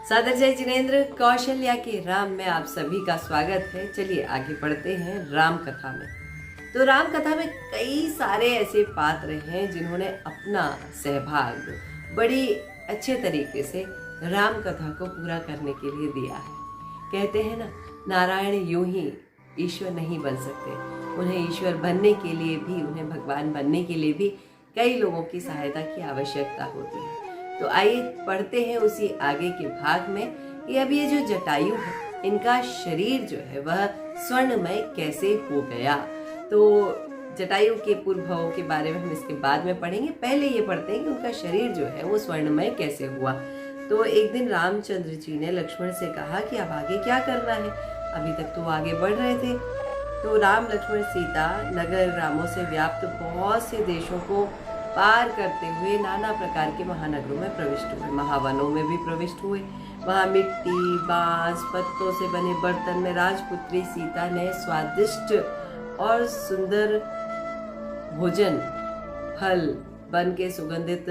सादर जय जिनेन्द्र। कौशल्या के राम में आप सभी का स्वागत है। चलिए आगे बढ़ते हैं राम कथा में। तो राम कथा में कई सारे ऐसे पात्र हैं जिन्होंने अपना सहभाग बड़ी अच्छे तरीके से राम कथा को पूरा करने के लिए दिया है। कहते हैं ना, नारायण यूं ही ईश्वर नहीं बन सकते, उन्हें ईश्वर बनने के लिए भी, उन्हें भगवान बनने के लिए भी कई लोगों की सहायता की आवश्यकता होती है। तो आइए पढ़ते हैं उसी आगे के भाग में कि अब ये जो जटायु है, इनका शरीर जो है वह स्वर्णमय कैसे हो गया। तो जटायु के पूर्व भावों के बारे में हम इसके बाद में पढ़ेंगे। पहले ये पढ़ते हैं कि उनका शरीर जो है वो स्वर्णमय कैसे हुआ। तो एक दिन रामचंद्र जी ने लक्ष्मण से कहा कि अब आगे क्या करना है। अभी तक तो आगे बढ़ रहे थे। तो राम लक्ष्मण सीता नगर ग्रामों से व्याप्त बहुत से देशों को पार करते हुए नाना प्रकार के महानगरों में प्रविष्ट हुए, महावनों में भी प्रविष्ट हुए। वहाँ मिट्टी, बांस, पत्तों से बने बर्तन में राजपुत्री सीता ने स्वादिष्ट और सुंदर भोजन, फल, वन के सुगंधित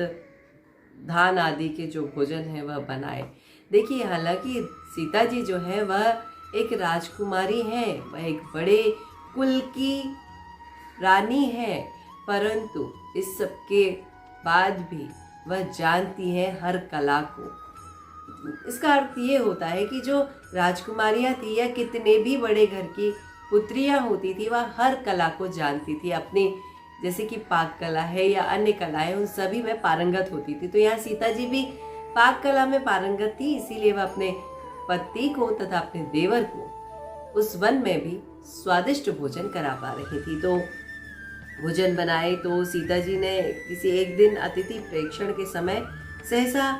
धान आदि के जो भोजन है वह बनाए। देखिए, हालांकि सीता जी जो है वह एक राजकुमारी है, वह एक बड़े कुल की रानी है, परंतु इस सब के बाद भी वह जानती है हर कला को। इसका अर्थ ये होता है कि जो राजकुमारियां थी या कितने भी बड़े घर की पुत्रियां होती थी, वह हर कला को जानती थी अपनी, जैसे कि पाक कला है या अन्य कलाएं, उन सभी में पारंगत होती थी। तो यहाँ सीता जी भी पाक कला में पारंगत थी, इसीलिए वह अपने पति को तथा अपने देवर को उस वन में भी स्वादिष्ट भोजन करा पा रही थी। तो भोजन बनाए तो सीता जी ने किसी एक दिन अतिथि प्रेक्षण के समय सहसा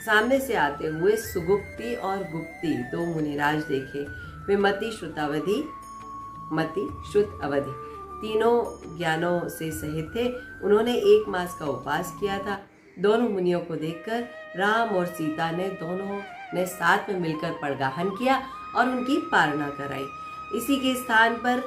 सामने से आते हुए सुगुप्ती और गुप्ती दो मुनिराज देखे। वे मति श्रुत अवधि तीनों ज्ञानों से सहित थे। उन्होंने 1 मास का उपवास किया था। दोनों मुनियों को देखकर राम और सीता ने दोनों ने साथ में मिलकर पड़गाहन किया और उनकी पारणा कराई। इसी के स्थान पर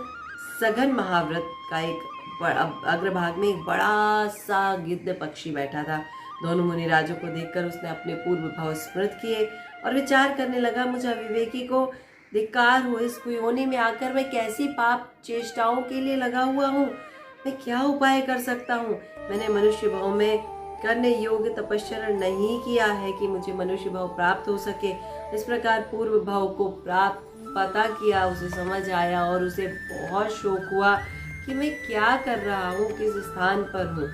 सघन महाव्रत का एक अग्रभाग में एक बड़ा सा गिद्ध पक्षी बैठा था। दोनों मुनिराजों को देखकर उसने अपने पूर्व भाव स्मृत किए और विचार करने लगा, मुझे अविवेकी को धिक्कार हो, इस कुयोनी में आकर मैं कैसी पाप चेष्टाओं के लिए लगा हुआ हूँ। मैं क्या उपाय कर सकता हूँ। मैंने मनुष्य भाव में करने योग्य तपस्या नहीं किया है कि मुझे मनुष्य भाव प्राप्त हो सके। इस प्रकार पूर्व भाव को प्राप्त पता किया, उसे समझ आया और उसे बहुत शौक हुआ कि मैं क्या कर रहा हूँ, किस स्थान पर हूँ।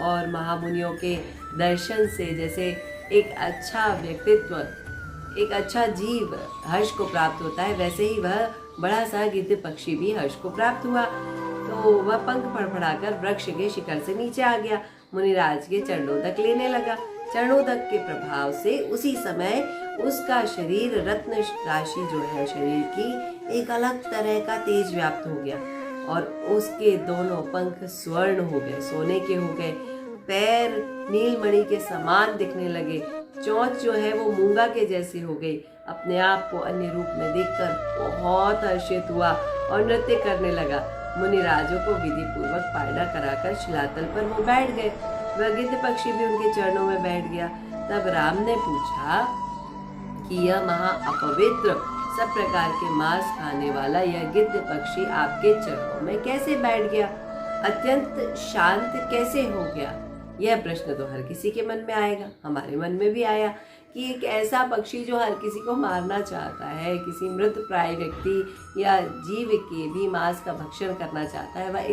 और महामुनियों के दर्शन से जैसे एक अच्छा व्यक्तित्व, एक अच्छा जीव हर्ष को प्राप्त होता है, वैसे ही वह बड़ा सा गिद्ध पक्षी भी हर्ष को प्राप्त हुआ। तो वह पंख फड़फड़ाकर वृक्ष के शिखर से नीचे आ गया, मुनिराज के चरणोदक लेने लगा। चरणोदक के प्रभाव से उसी समय उसका शरीर रत्न राशि जो है शरीर की, एक अलग तरह का तेज व्याप्त हो गया और उसके दोनों पंख स्वर्ण हो गए, सोने के हो गए। पैर नीलमणि के समान दिखने लगे। चोंच जो है वो मूंगा के जैसी हो गई। अपने आप को अन्य रूप में देखकर बहुत हर्षित हुआ और नृत्य करने लगा। मुनिराजों को विधि पूर्वक पारणा कराकर शिलातल पर वो बैठ गए। वह गिद्ध पक्षी भी उनके चरणों में बैठ गया। तब राम ने पूछा कि यह महा अपवित्र सब प्रकार के मांस खाने वाला यह गिद्ध पक्षी आपके चरणों में कैसे बैठ गया, अत्यंत शांत कैसे हो गया। यह प्रश्न तो हर किसी के मन में आएगा, हमारे मन में भी आया कि एक ऐसा पक्षी जो हर किसी को मारना चाहता है, किसी मृत प्राय व्यक्ति या जीव के भी मांस का भक्षण करना चाहता है, वह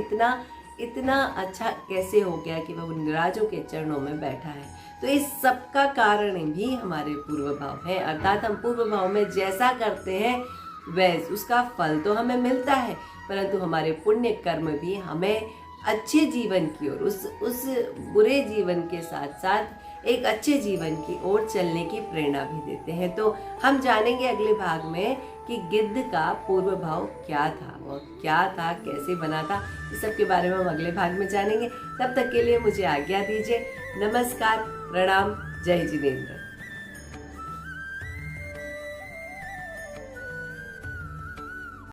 इतना अच्छा कैसे हो गया कि वह उन राजों के चरणों में बैठा है। तो इस सब का कारण भी हमारे पूर्व भाव है, अर्थात हम पूर्व भाव में जैसा करते हैं वैसे उसका फल तो हमें मिलता है, परंतु हमारे पुण्य कर्म भी हमें अच्छे जीवन की ओर, उस बुरे जीवन के साथ साथ एक अच्छे जीवन की ओर चलने की प्रेरणा भी देते हैं। तो हम जानेंगे अगले भाग में कि गिद्ध का पूर्व भाव क्या था और क्या था, कैसे बना था। इस सब के बारे में हम अगले भाग में जानेंगे। तब तक के लिए मुझे आज्ञा दीजिए। नमस्कार, प्रणाम, जय जिनेन्द्र।